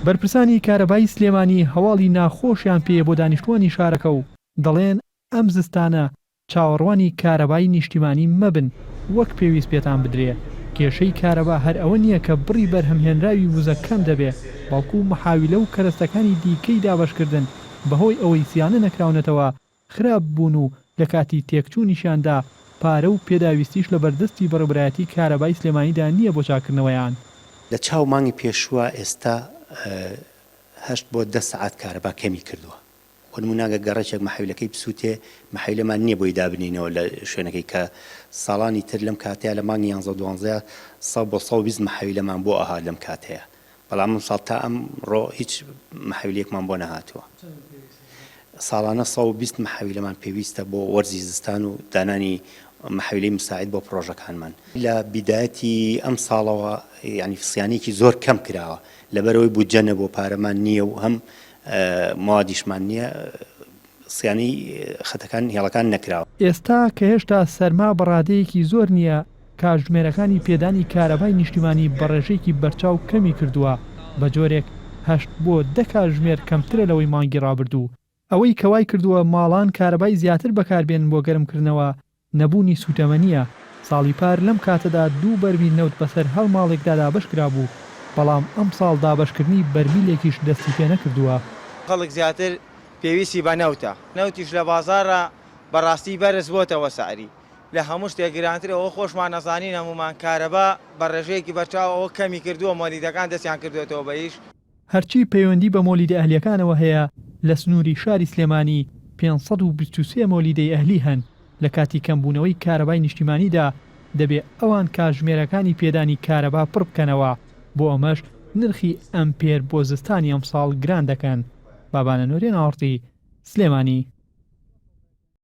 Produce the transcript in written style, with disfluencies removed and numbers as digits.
بەرپرسانی کارەبایی سلێمانی هەواڵی ناخۆشیان پێیە بۆ دانیشتوانی شارەکە و دەڵێن ئەم زستانە چاوەڕوانی کارەبایی نیشتیمانی مەبن وەک پێویست پێتان بدرێ. کێشەی کارەبا هەر ئەوە نییە کە بڕی بەرهەمهێنراوی وزە کەم دەبێ، بەڵکو مەحاویلە و کەرەستەکانی دیکەی دابەشکردن بەهۆی ئەوەی سیانە نەکراونەتەوە خراپ بوون و لە کاتی تێکچوونیشاندا پارە و پێداویستیش لە بەردەستی بەڕێبەرایەتی کارەبای سلێمانیدا نییە بۆ چاکردنەوەیان. لە چاو مانگی پێشووە ئێستا 8 بۆ 10 سعات کارەبا کەمی کردووە. بۆ نموناگە گەڕێکێک مەحەویلەکەی بسووتێ مەحەویلەمان نییە بۆی دابنینەوە لە شوێنەکەی کە ساڵانی تر لەم کاتەیە لە مانگی 11-12 100 بۆ 120 مەحەویلەمان بۆ ئاها لەم کاتەیە، بەڵام ئەم ساڵ تا ئەمڕۆ هیچ مەحەویلێکمان بۆ نەهاتووە. ساڵانە 120 مەحەویلەمان پێویستە بۆ وەرزی زستان و دانانی مەحەویلەی مساعد بۆ پرۆژەکانمان. لە بیدایەتی ئەم ساڵەوە یعنی فسیانێکی زۆر کەم کراوە لەبەرەوەی بودجە نەبوو پارەمان نییە و هەم موادیشمان نییە، سیانی خەتەکان هێڵەکان نەکراوە. ئێستا کە هێشتا سەرما بەڕادەیەکی زۆر نییە، کاتژمێرەکانی پێدانی کارەبای نیشتیمانی بە ڕێژەیەکی بەرچاو کەمی کردووە بە جۆرێک 8 بۆ 10 کاتژمێر کەمترە لەوەی مانگی ڕابردوو. ئەوەی کەوای کردووە ماڵان کارەبای زیاتر بەکاربێنن بۆ گەرمکردنەوە نەبوونی سوتەمەنیە. ساڵی پار لەم کاتەدا 2 بەرمیل نەوت بەسەر هەڵ ماڵێکدا دابەشکرا بوو، بەڵام ئەم ساڵ دابەشکردنی بەرمیلێکیش دەستی پێ نەکردووە. خەڵک زیاتر پێویستی بە نەوتە، نەوتیش لە بازارە بەڕاستی بەرز بۆتەوە سعری لە هەموو شتێک گرانترە. ئەوە خۆشمان نەزانین هەمومان کارەبا بە ڕێژەیەکی بەرچاو ئەوە کەمی کردووە، مۆلیدەکان دەستیان کردوێتەوە بەیش. هەرچی پەیوەندی بە مۆلیدە ئەهلیەکانەوە هەیە لە سنووری شاری سلێمانی 523 مۆلیدەی ئەهلی هەن. لە کاتی کەمبوونەوەی کارەبای نیشتیمانیدا دەبێت ئەوان کاتژمێرەکانی پێدانی کارەبا پڕ بکەنەوە، بۆ ئەمەش نرخی ئەمپێر بۆ زستانی ئەم ساڵ گران دەکەن. بابانە نۆرێن ئاوڕتی، سلێمانی.